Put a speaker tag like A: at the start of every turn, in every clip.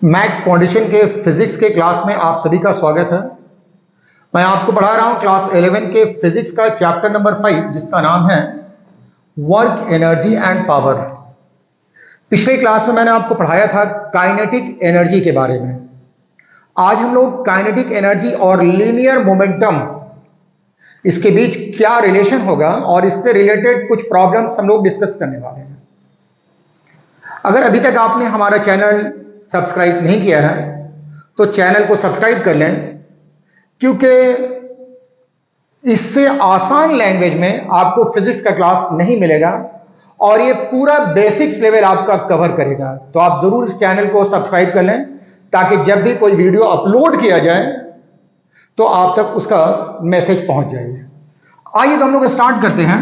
A: Maths foundation के physics के class में आप सभी का स्वागत है। मैं आपको पढ़ा रहा हूं क्लास 11 के फिजिक्स का चैप्टर नंबर 5 जिसका नाम है वर्क, एनर्जी एंड पावर। पिछले क्लास में मैंने आपको पढ़ाया था काइनेटिक एनर्जी के बारे में। आज हम लोग काइनेटिक एनर्जी और लीनियर मोमेंटम, इसके बीच क्या रिलेशन होगा और इससे रिलेटेड कुछ प्रॉब्लम्स हम लोग डिस्कस करने वाले हैं। अगर अभी तक आपने हमारा चैनल सब्सक्राइब नहीं किया है तो चैनल को सब्सक्राइब कर लें, क्योंकि इससे आसान लैंग्वेज में आपको फिजिक्स का क्लास नहीं मिलेगा और ये पूरा बेसिक्स लेवल आपका कवर करेगा। तो आप जरूर इस चैनल को सब्सक्राइब कर लें ताकि जब भी कोई वीडियो अपलोड किया जाए तो आप तक उसका मैसेज पहुंच जाए। आइए तो हम लोग स्टार्ट करते हैं।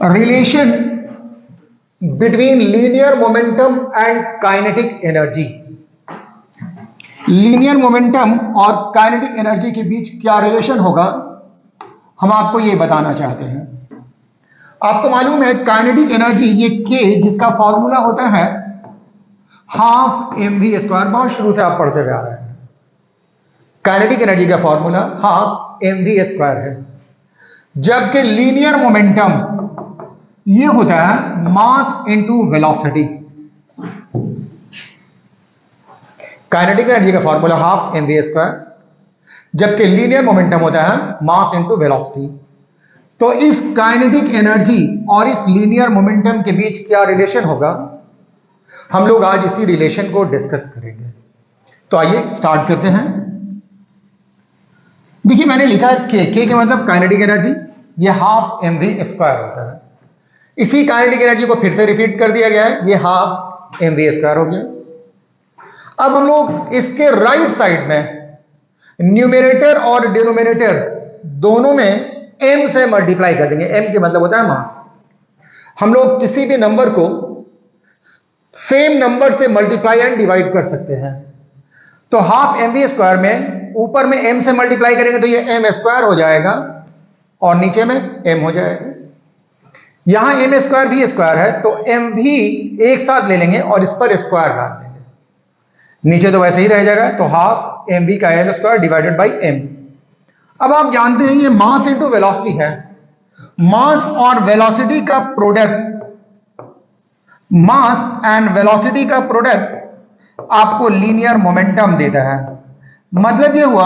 A: Relation between linear momentum and kinetic energy. Linear momentum और काइनेटिक एनर्जी के बीच क्या रिलेशन होगा, हम आपको यह बताना चाहते हैं। आपको मालूम है काइनेटिक एनर्जी ये के, जिसका फॉर्मूला होता है हाफ mv स्क्वायर। बहुत शुरू से आप पढ़ते हुए आ रहे हैं। काइनेटिक एनर्जी का फॉर्मूला हाफ mv स्क्वायर है, जबकि लीनियर मोमेंटम ये होता है mass into velocity. Kinetic energy का फॉर्मूला हाफ mv स्क्वायर, जबकि लीनियर मोमेंटम होता है मास इनटू वेलोसिटी। तो इस काइनेटिक एनर्जी और इस लीनियर मोमेंटम के बीच क्या रिलेशन होगा, हम लोग आज इसी रिलेशन को डिस्कस करेंगे। तो आइए स्टार्ट करते हैं। देखिए मैंने लिखा है के के मतलब काइनेटिक एनर्जी, ये हाफ mv स्क्वायर होता है। इसी काइनेटिक एनर्जी को फिर से रिपीट कर दिया गया है, ये हाफ mv स्क्वायर हो गया। अब हम लोग इसके राइट साइड में न्यूमरेटर और डिनोमिनेटर दोनों में m से मल्टीप्लाई कर देंगे। m के मतलब होता है मास। हम लोग किसी भी नंबर को सेम नंबर से मल्टीप्लाई एंड डिवाइड कर सकते हैं। तो हाफ mv स्क्वायर में ऊपर में m से मल्टीप्लाई करेंगे तो ये m स्क्वायर हो जाएगा और नीचे में m हो जाएगा। यहां m स्क्वायर भी स्क्वायर है तो m भी एक साथ ले लेंगे और इस पर स्क्वायर डाल देंगे। नीचे तो वैसे ही रह जाएगा, तो हाफ mv का l square divided by m। अब आप जानते हैं ये मास इनटू वेलोसिटी है। मास और वेलोसिटी का प्रोडक्ट, मास एंड वेलोसिटी का प्रोडक्ट आपको लीनियर मोमेंटम देता है। मतलब ये हुआ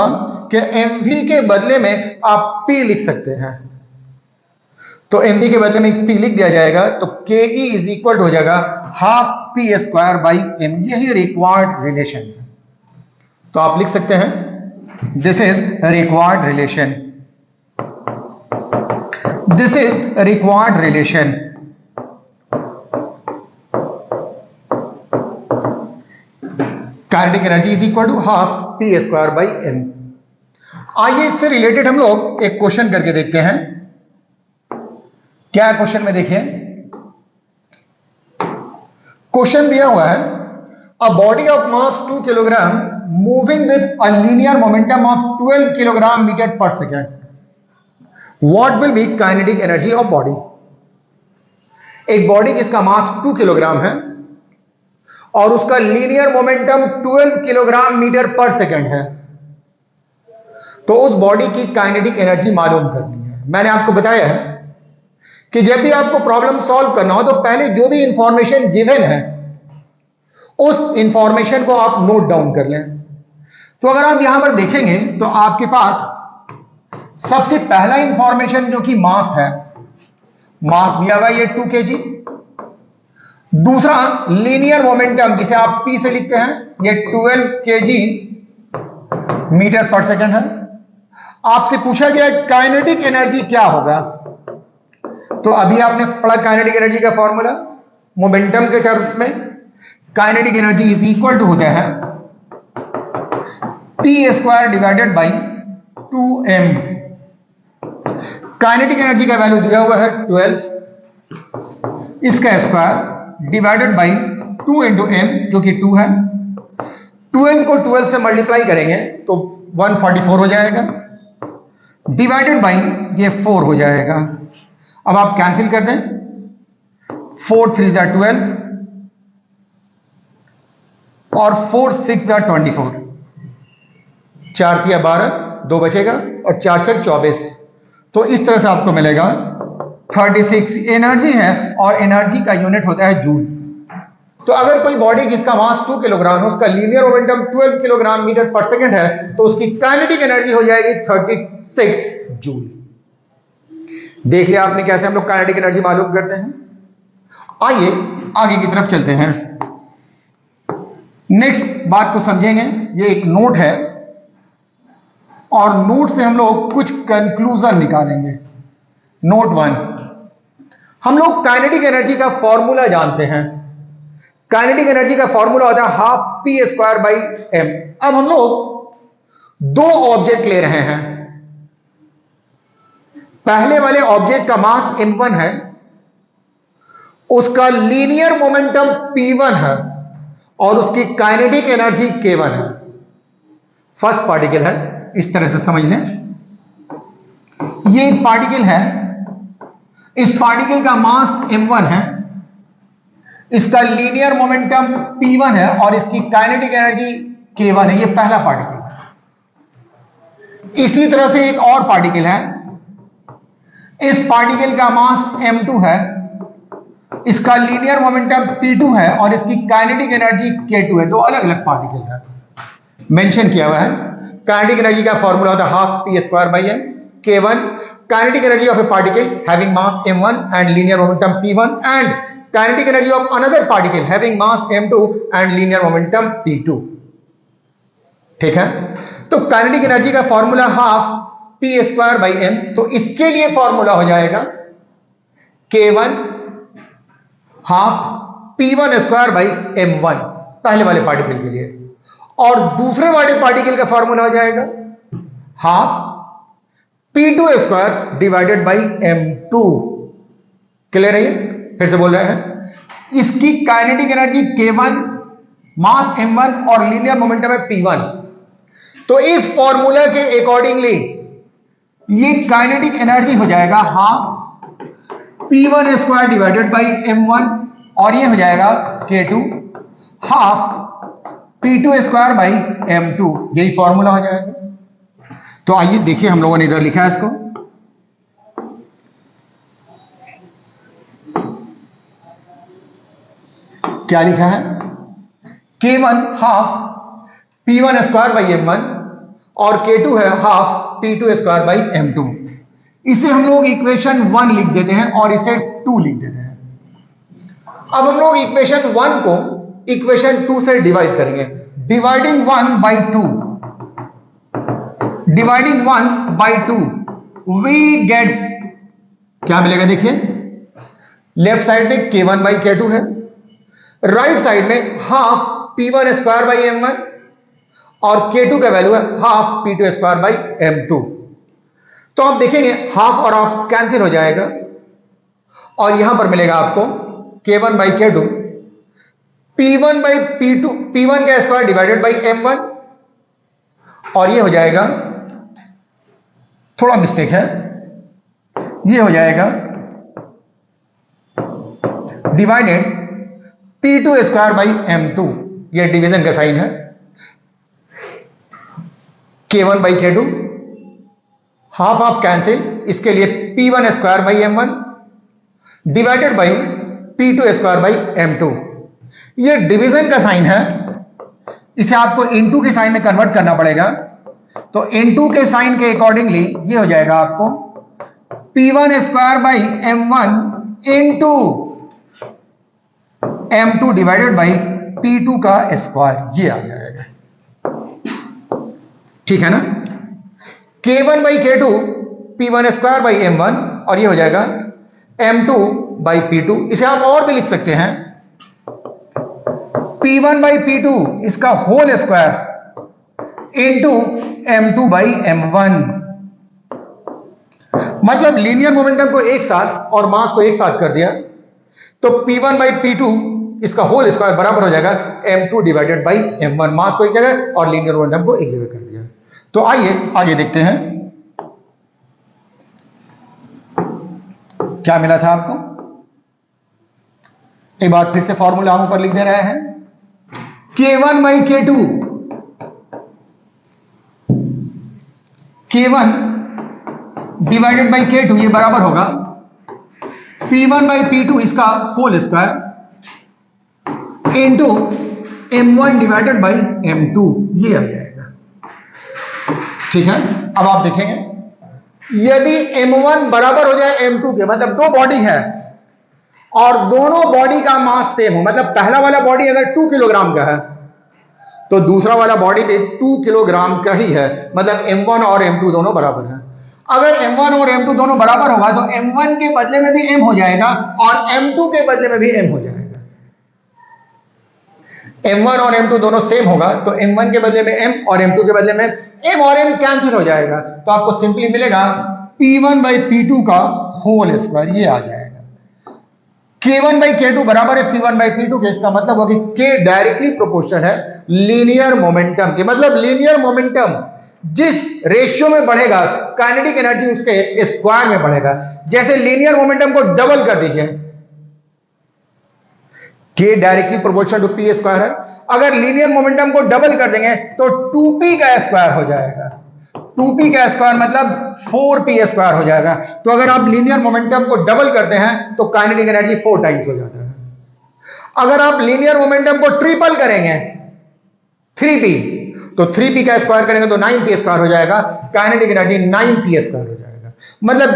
A: कि mv के बदले में आप p लिख सकते हैं। तो mv के बदले में p लिख दिया जाएगा तो ke इज इक्वल हो जाएगा half p square by m। यही रिक्वायर्ड रिलेशन है। तो आप लिख सकते हैं this is required relation, this is required relation. Kinetic energy is equal to half p square by m। आइए इससे रिलेटेड हम लोग एक क्वेश्चन करके देखते हैं। क्या क्वेश्चन में देखिए, क्वेश्चन दिया हुआ है a body of mass 2 kilogram moving with a linear momentum of 12 kilogram metre per second, what will be kinetic energy of body. एक बॉडी जिसका मास 2 किलोग्राम है और उसका linear momentum 12 kilogram metre per second है, तो उस body की kinetic energy मालूम करनी है। मैंने आपको बताया है कि जब भी आपको प्रॉब्लम सॉल्व करना हो तो पहले जो भी इंफॉर्मेशन गिवन है उस इंफॉर्मेशन को आप नोट डाउन कर लें। तो अगर आप यहां पर देखेंगे तो आपके पास सबसे पहला इंफॉर्मेशन जो कि मास है, मास दिया हुआ ये 2 kg। दूसरा लीनियर मोमेंटम जिसे आप p से लिखते हैं, ये 12 kg मीटर पर सेकेंड है। आपसे पूछा गया काइनेटिक एनर्जी क्या होगा, तो अभी आपने पढ़ा काइनेटिक एनर्जी का फॉर्मूला मोमेंटम के टर्म्स में। Kinetic energy is equal to होता है p square divided by 2m। Kinetic energy का वैल्यू दिया हुआ है 12, इसका square divided by 2 into m जो कि 2 है। 2m को 12 से मल्टीप्लाई करेंगे तो 144 हो जाएगा, डिवाइडेड बाई ये 4 हो जाएगा। अब आप कैंसिल कर दें 4 3 जा 12 और 4 6 जा 24, 4 3 12, 2 बचेगा और 4 6 24। तो इस तरह से आपको मिलेगा 36 एनर्जी है और एनर्जी का यूनिट होता है जूल। तो अगर कोई बॉडी जिसका मास 2 किलोग्राम है, उसका लीनियर मोमेंटम 12 किलोग्राम मीटर पर सेकंड है, तो उसकी काइनेटिक एनर्जी हो जाएगी 36 जूल। देख लिया आपने कैसे हम लोग काइनेटिक एनर्जी मालूम करते हैं। आइए आगे की तरफ चलते हैं, नेक्स्ट बात को समझेंगे। ये एक नोट है और नोट से हम लोग कुछ कंक्लूजन निकालेंगे। नोट 1, हम लोग काइनेटिक एनर्जी का फॉर्मूला जानते हैं। काइनेटिक एनर्जी का फॉर्मूला होता है half P square by M. अब हम लोग दो ऑब्जेक्ट ले रहे हैं। पहले वाले ऑब्जेक्ट का मास m1 है, उसका लीनियर मोमेंटम p1 है और उसकी काइनेटिक एनर्जी k1 है। फर्स्ट पार्टिकल है, इस तरह से समझ लें। ये एक पार्टिकल है, इस पार्टिकल का मास m1 है, इसका लीनियर मोमेंटम p1 है और इसकी काइनेटिक एनर्जी k1 है। ये पहला पार्टिकल है। इसी तरह से एक और पार्टिकल है, इस पार्टिकल का मास m2 है, इसका लीनियर मोमेंटम p2 है और इसकी काइनेटिक एनर्जी k2 है। दो अलग अलग पार्टिकल है, मेंशन किया हुआ है। काइनेटिक एनर्जी का फॉर्मूला होता है half P square by M. k1 kinetic energy of a particle having mass m1 and linear momentum p1 and kinetic energy of another particle having mass m2 and linear momentum p2। ठीक है, तो kinetic energy का formula half P square by M. तो इसके लिए formula हो जाएगा k1 half p1 square by m1, पहले वाले पार्टिकल के लिए। और दूसरे वाले पार्टिकल का फॉर्मूला हो जाएगा half p2 square divided by m2। Clear है? ये फिर से बोल रहे हैं, इसकी काइनेटिक एनर्जी k1, मास m1 और लीनियर मोमेंटम है p1। तो इस फॉर्मूला के अकॉर्डिंगली ये काइनेटिक एनर्जी हो जाएगा half p1 square divided by m1 और ये हो जाएगा k2 half p2 square by m2। यही फॉर्मूला हो जाएगा। तो आइए देखिए, हम लोगों ने इधर लिखा है इसको, क्या लिखा है, k1 half p1 square by m1 और k2 है half p2 square by m2। इसे हम लोग इक्वेशन 1 लिख देते हैं और इसे 2 लिख देते हैं। अब हम लोग इक्वेशन 1 को इक्वेशन 2 से डिवाइड करेंगे। Dividing 1 by 2, dividing 1 by 2 we get, क्या मिलेगा देखिए, लेफ्ट साइड में k1 बाई k2 है, राइट साइड में half p1 square by m1 और k2 का वैल्यू है half p2 square by m2। तो आप देखेंगे हाफ और हाफ कैंसिल हो जाएगा और यहां पर मिलेगा आपको k1 by k2 p1 by p2, p1 का स्क्वायर डिवाइडेड बाई m1 और ये हो जाएगा, थोड़ा मिस्टेक है, ये हो जाएगा divided p2 square by m2। ये डिवीजन का साइन है, k1 by k2 half half cancel, इसके लिए p1 square by m1 divided by p2 square by m2। ये डिवीजन का साइन है, इसे आपको इनटू के साइन में कन्वर्ट करना पड़ेगा। तो इनटू के साइन के अकॉर्डिंगली ये हो जाएगा आपको p1 square by m1 into m2 divided by p2 का स्क्वायर, ये आ जाएगा। ठीक है ना, k1 by k2 p1 square by m1 और ये हो जाएगा m2 बाई p2। इसे आप और भी लिख सकते हैं, p1 बाई p2 इसका whole square into m2 by m1। मतलब लीनियर मोमेंटम को एक साथ और मास को एक साथ कर दिया, तो p1 बाई p2 इसका होल स्क्वायर बराबर हो जाएगा m2 डिवाइडेड बाई m1। मास को एक जगह और लीनियर मोमेंटम को एक जगह कर दिया। तो आइए आगे देखते हैं क्या मिला था आपको। एक बार फिर से फॉर्मूला हम ऊपर लिख दे रहे हैं, K1/K2, K1 divided by K2 ये बराबर होगा P1/P2 इसका whole square into M1 divided by M2, ये आ जाएगा। ठीक है, अब आप देखेंगे यदि M1 बराबर हो जाए M2 के, मतलब दो बॉडी है और दोनों बॉडी का मास सेम हो, मतलब पहला वाला बॉडी अगर 2 किलोग्राम का है तो दूसरा वाला बॉडी भी 2 किलोग्राम का ही है, मतलब M1 और M2 दोनों बराबर हैं। अगर M1 और M2 दोनों बराबर होगा तो M1 के बदले में भी M हो जाएगा और M2 के बदले में भी M हो जाएगा। M1 और M2 दोनों सेम होगा तो M1 के बदले में M और M2 के बदले में M और M कैंसिल हो जाएगा, तो आपको सिंपली मिलेगा P1/P2 का होल स्क्वायर, ये आ जाएगा। K1/K2 बराबर है P1/P2 के, इसका मतलब होगा कि K डायरेक्टली प्रोपोर्शनल है लीनियर मोमेंटम के, मतलब लीनियर मोमेंटम जिस रेशियो में बढ़ेगा काइनेटिक एनर्जी उसके स्क्वायर में बढ़ेगा। जैसे लीनियर मोमेंटम को डबल कर दीजिए, K directly proportional to P square है, अगर लीनियर मोमेंटम को डबल कर देंगे तो 2P का स्क्वायर हो जाएगा। 2P का स्क्वायर मतलब 4P स्क्वायर हो जाएगा। तो अगर आप लीनियर मोमेंटम को डबल करते हैं तो काइनेटिक एनर्जी 4 टाइम्स हो जाता है। अगर आप लीनियर मोमेंटम को ट्रिपल करेंगे 3P, तो 3P का स्क्वायर करेंगे तो 9P स्क्वायर हो जाएगा, काइनेटिक एनर्जी 9P स्क्वायर हो जाएगा। मतलब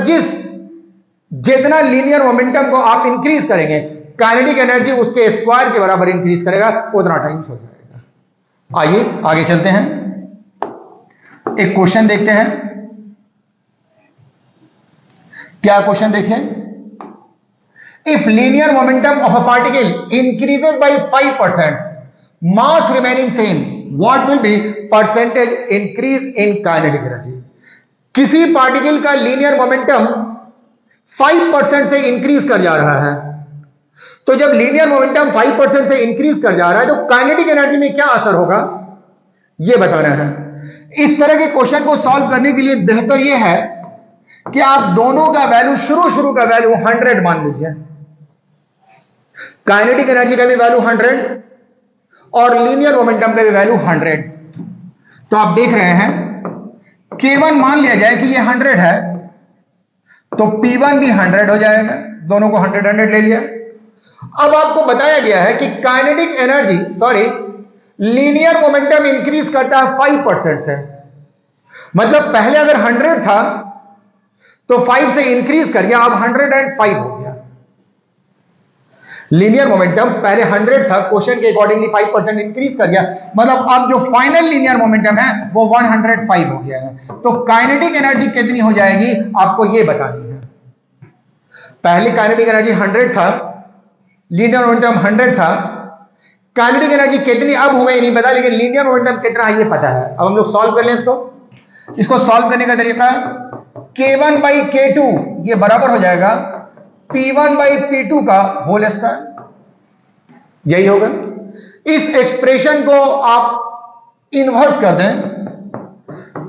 A: जितना लीनियर मोमेंटम को आप इंक्रीज करेंगे काइनेटिक एनर्जी उसके स्क्वायर के बराबर इंक्रीज करेगा, उतना टाइम्स हो जाएगा। आइए आगे चलते हैं, एक क्वेश्चन देखते हैं। क्या क्वेश्चन देखिए, if linear momentum of a particle increases by 5%, mass remaining same, what will be percentage increase in kinetic energy. किसी पार्टिकल का लीनियर मोमेंटम 5% से इंक्रीज कर जा रहा है, तो जब लीनियर मोमेंटम 5% से इंक्रीज कर जा रहा है तो काइनेटिक एनर्जी में क्या असर होगा यह बताना है। इस तरह के क्वेश्चन को सॉल्व करने के लिए बेहतर यह है कि आप दोनों का वैल्यू शुरू का वैल्यू 100 मान लीजिए, काइनेटिक एनर्जी का भी वैल्यू 100 और लीनियर मोमेंटम का भी वैल्यू 100। तो आप देख रहे हैं K1 मान लिया जाए कि ये 100 है तो P1 भी 100 हो जाएगा, दोनों को 100 ले लिया। अब आपको बताया गया है कि kinetic energy linear momentum increase करता है 5% से, मतलब पहले अगर 100 था तो 5 से इंक्रीज कर गया, अब 105 हो गया। लीनियर मोमेंटम पहले 100 था, क्वेश्चन के अकॉर्डिंगली 5% इंक्रीज कर गया, मतलब अब जो फाइनल लीनियर मोमेंटम है वो 105 हो गया है। तो काइनेटिक एनर्जी कितनी हो जाएगी आपको ये बतानी है। पहले काइनेटिक एनर्जी 100 था, लीनियर मोमेंटम 100 था, काइनेटिक एनर्जी कितनी अब हो गई नहीं पता, लेकिन लीनियर मोमेंटम कितना है ये पता है। अब हम लोग सॉल्व कर लें इसको सॉल्व करने का तरीका, K1/K2 ये बराबर हो जाएगा P1/P2 का होल स्क्वायर, यही होगा। इस एक्सप्रेशन को आप इन्वर्स कर दें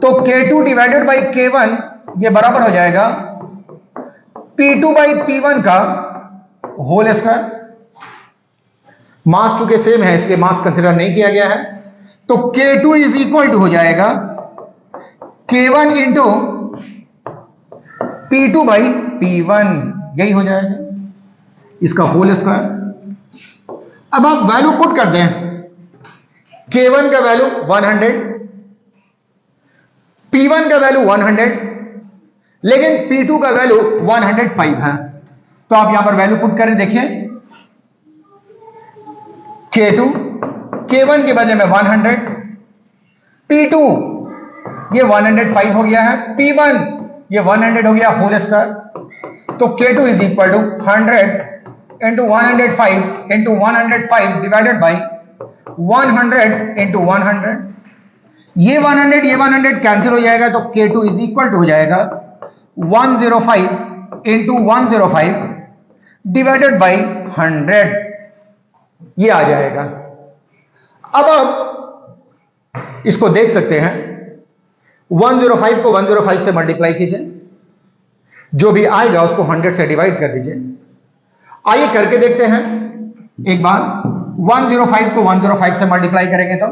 A: तो K2 डिवाइडेड बाई K1 ये बराबर हो जाएगा P2/P1 का होल स्क्वायर। मास चूंकि सेम है इसलिए मास कंसीडर नहीं किया गया है, तो K2 इज इक्वल टू हो जाएगा K1 इंटू P2/P1, यही हो जाएगा इसका होल स्क्वायर। अब आप वैल्यू पुट कर दें, K1 का वैल्यू 100, P1 का वैल्यू 100, लेकिन P2 का वैल्यू 105 है। तो आप यहां पर वैल्यू पुट करें, देखिए K1 के बदले में 100, P2 ये 105 हो गया है, P1 ये 100 हो गया होल स्क्वायर। तो K2 is equal to 100 into 105 into 105 divided by 100 into 100। ये 100 कैंसिल हो जाएगा, तो K2 इज इक्वल टू हो जाएगा 105 इंटू 105 डिवाइडेड बाई 100, ये आ जाएगा। अब आप इसको देख सकते हैं, 105 को 105 से मल्टीप्लाई कीजिए, जो भी आएगा उसको 100 से डिवाइड कर दीजिए। आइए करके देखते हैं। एक बार 105 को 105 से मल्टीप्लाई करेंगे तो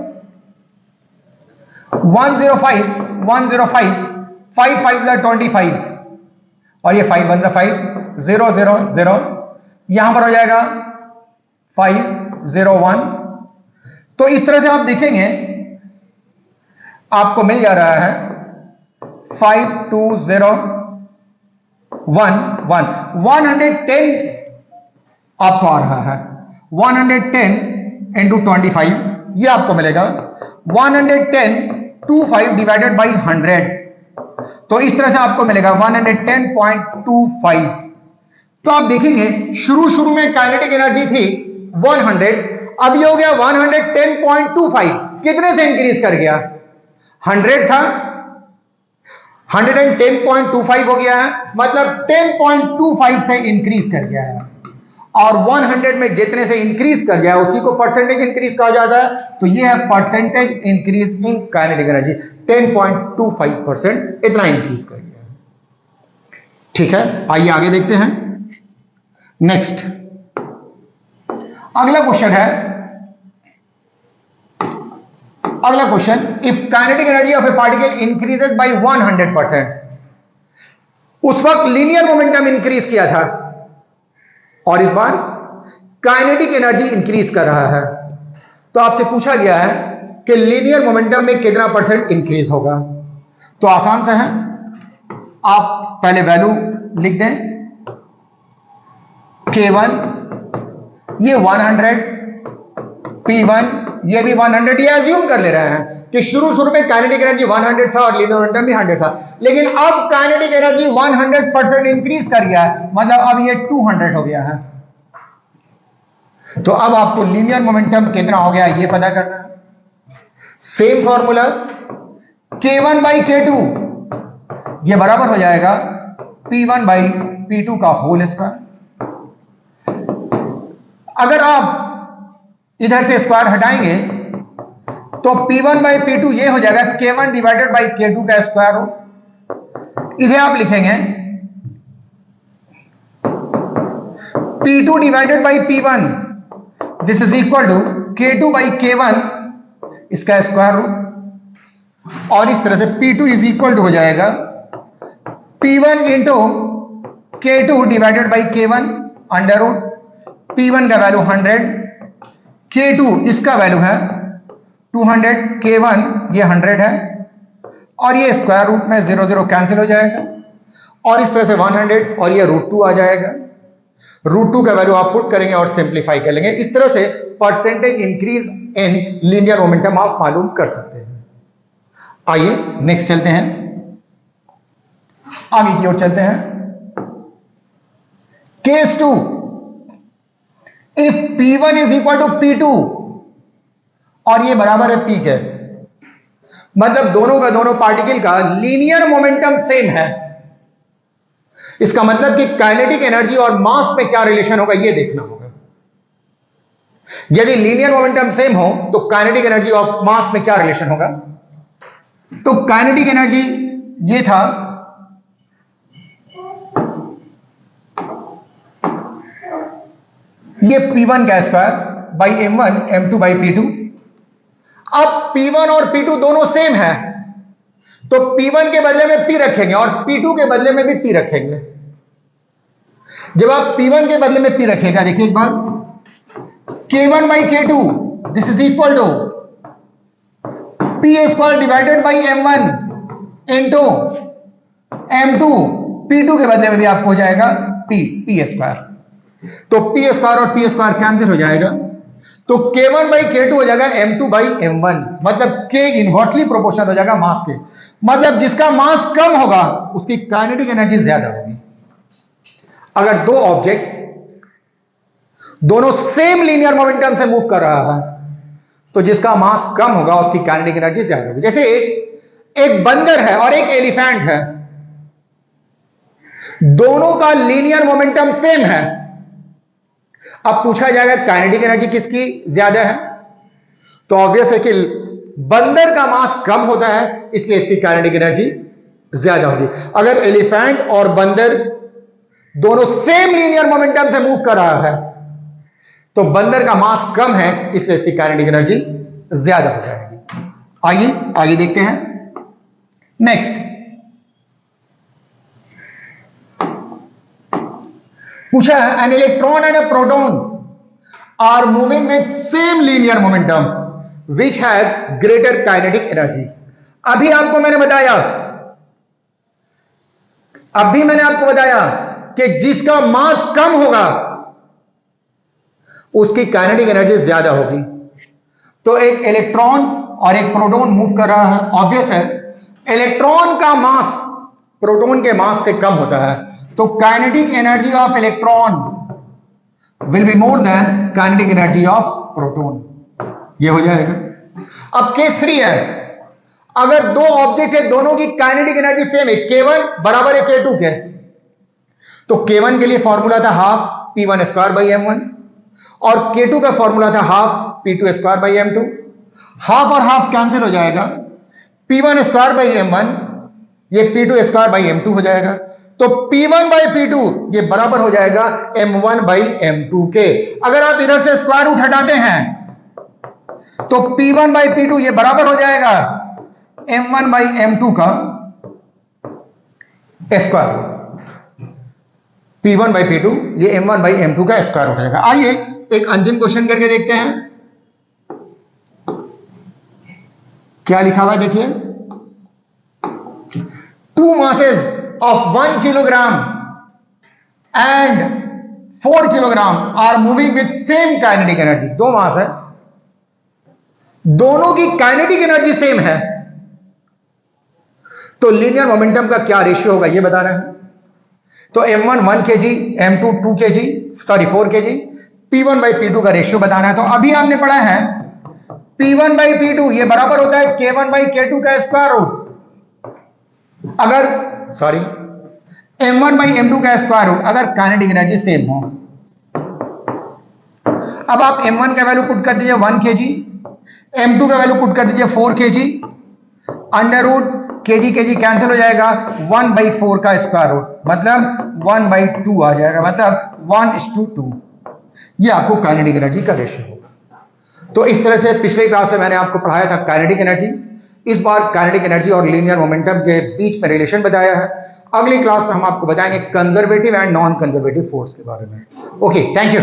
A: 105 5 5 25 और ये 5 1 5 0 0 0 यहां पर हो जाएगा 5 0 1। तो इस तरह से आप देखेंगे आपको मिल जा रहा है 5 2 0 1 1 110 आपको आ रहा है 110 इंटू 25 ये आपको मिलेगा 110 25 डिवाइडेड बाई 100। तो इस तरह से आपको मिलेगा 110.25। तो आप देखेंगे शुरू में काइनेटिक एनर्जी थी 100, अब ये हो गया 110.25। कितने से इंक्रीज कर गया? 100 था 110.25 हो गया है, मतलब 10.25 से इंक्रीज कर गया है। और 100 में जितने से इंक्रीज कर गया उसी को परसेंटेज इंक्रीज कहा जाता है। तो ये है percentage increase in kinetic energy, 10.25% इतना इंक्रीज कर गया है। ठीक है, आइए आगे देखते हैं। नेक्स्ट अगला क्वेश्चन है, अगला question, if kinetic energy of a particle increases by 100%, उस वक्त लीनियर मोमेंटम इंक्रीज किया था और इस बार काइनेटिक एनर्जी इंक्रीज कर रहा है। तो आपसे पूछा गया है कि लीनियर मोमेंटम में कितना परसेंट इंक्रीज होगा। तो आसान से है, आप पहले वैल्यू लिख दें, K1 ये 100, P1 ये भी 100। ये अज्यूम कर ले रहे हैं कि शुरू में काइनेटिक एनर्जी 100 था और लीनियर मोमेंटम भी 100 था, लेकिन अब काइनेटिक एनर्जी 100% इंक्रीज कर गया है, मतलब अब ये 200 हो गया है। तो अब आपको लीनियर मोमेंटम कितना हो गया ये पता करना है। Same formula, K1 by K2 ये बराबर हो जाएगा P1 बाई P2 का होल स्क्वायर। अगर आप इधर से स्क्वायर हटाएंगे तो P1 बाई P2 ये हो जाएगा K1 डिवाइडेड बाई K2 का स्क्वायर हो। इधर आप लिखेंगे P2 divided by P1, this is equal to K2 by K1 इसका स्क्वायर रूट। और इस तरह से P2 इज इक्वल टू हो जाएगा P1 into K2 divided by K1 under root. P1 का वैल्यू 100, K2 इसका वैल्यू है 200, K1 ये 100 है और ये स्क्वायर रूट में 0 0 कैंसिल हो जाएगा और इस तरह से 100 और ये √2 आ जाएगा। √2 का वैल्यू आप पुट करेंगे और सिंप्लीफाई कर लेंगे। इस तरह से percentage increase in linear momentum आप मालूम कर सकते हैं। आइए नेक्स्ट चलते हैं, आगे की ओर चलते हैं। Case 2, if P1 is equal to P2 और ये बराबर है P के, मतलब दोनों का दोनों पार्टिकल का लीनियर मोमेंटम सेम है। इसका मतलब कि काइनेटिक एनर्जी और मास में क्या रिलेशन होगा ये देखना होगा। यदि लीनियर मोमेंटम सेम हो तो काइनेटिक एनर्जी और मास में क्या रिलेशन होगा। तो काइनेटिक एनर्जी ये था ये P1 का square by M1 M2 by P2। अब P1 और P2 दोनों सेम है तो P1 के बदले में P रखेंगे और P2 के बदले में भी P रखेंगे। जब आप P1 के बदले में P रखेगा, देखिए एक बार, K1 by K2 this is equal to P square divided by M1 into M2, P2 के बदले में भी आपको हो जाएगा P स्क्वायर। तो P स्क्वायर और P स्क्वायर कैंसिल हो जाएगा, तो K1 बाई K2 हो जाएगा M2 बाई M1, मतलब K इनवर्सली प्रोपोर्शनल हो जाएगा मास के। मतलब जिसका मास कम होगा उसकी काइनेटिक एनर्जी ज्यादा होगी। अगर दो ऑब्जेक्ट दोनों सेम लीनियर मोमेंटम से मूव कर रहा है तो जिसका मास कम होगा उसकी काइनेटिक एनर्जी ज्यादा होगी। जैसे एक बंदर है और एक एलिफेंट है, दोनों का लीनियर मोमेंटम सेम है। अब पूछा जाएगा काइनेटिक एनर्जी किसकी ज्यादा है, तो ऑब्वियस है कि बंदर का मास कम होता है इसलिए इसकी काइनेटिक एनर्जी ज्यादा होगी। अगर एलिफेंट और बंदर दोनों सेम लीनियर मोमेंटम से मूव कर रहा है तो बंदर का मास कम है, इसलिए इसकी काइनेटिक एनर्जी ज्यादा हो जाएगी। आइए आगे देखते हैं। नेक्स्ट पूछा है, an electron and a proton are moving with same linear momentum which has greater kinetic energy. अभी आपको मैंने बताया, कि जिसका मास कम होगा उसकी काइनेटिक एनर्जी ज्यादा होगी। तो एक इलेक्ट्रॉन और एक प्रोटॉन मूव कर रहा है, ऑब्वियस है इलेक्ट्रॉन का मास प्रोटॉन के मास से कम होता है, तो kinetic energy of electron will be more than kinetic energy of proton. ये हो जाएगा। अब केस 3 है, अगर दो ऑब्जेक्ट है, दोनों की काइनेटिक एनर्जी सेम है, K1 बराबर है K2 के, तो K1 के लिए फॉर्मूला था half P1 square by M1 और K2 का फॉर्मूला था half P2 square by M2। Half और हाफ कैंसिल हो जाएगा, P1 स्क्वायर बाई M1 ये P2 स्क्वायर बाई M2 हो जाएगा, तो P1 बाई P2 ये बराबर हो जाएगा M1 बाई M2 के। अगर आप इधर से स्क्वायर रूट हटाते हैं तो P1 बाई P2 ये बराबर हो जाएगा M1 बाई M2 का square root. P1 by P2 ये M1 बाई M2 का स्क्वायर रूट हो जाएगा। आइए एक अंतिम क्वेश्चन करके देखते हैं क्या लिखा हुआ है, देखिए। 2 masses of 1 kilogram and 4 kilogram are moving with same kinetic energy। दो मास है, दोनों की काइनेटिक एनर्जी सेम है, तो लीनियर मोमेंटम का क्या रेशियो होगा ये बताना है। तो M1 1 kg, M2 2 kg, sorry 4 kg, P1 by P2 का रेशियो बताना है। तो अभी आपने पढ़ा है P1 बाई P2 ये बराबर होता है K1 बाई K2 का स्क्वायर रूट, अगर सॉरी M1 बाई M2 का स्क्वायर रूट, अगर काइनेटिक एनर्जी सेम हो। अब आप M1 का वैल्यू पुट कर दीजिए 1 kg, M2 का वैल्यू पुट कर दीजिए 4 kg, under root kg cancel हो जाएगा, 1 बाई 4 का स्क्वायर रूट मतलब 1 बाई 2 आ जाएगा, मतलब 1:2। ये आपको काइनेटिक एनर्जी का रेशियो होगा। तो इस तरह से पिछले क्लास में मैंने आपको पढ़ाया था काइनेटिक एनर्जी, इस बार काइनेटिक एनर्जी और लीनियर मोमेंटम के बीच में रिलेशन बताया है। अगली क्लास में हम आपको बताएंगे conservative and non conservative force के बारे में। Okay, thank you.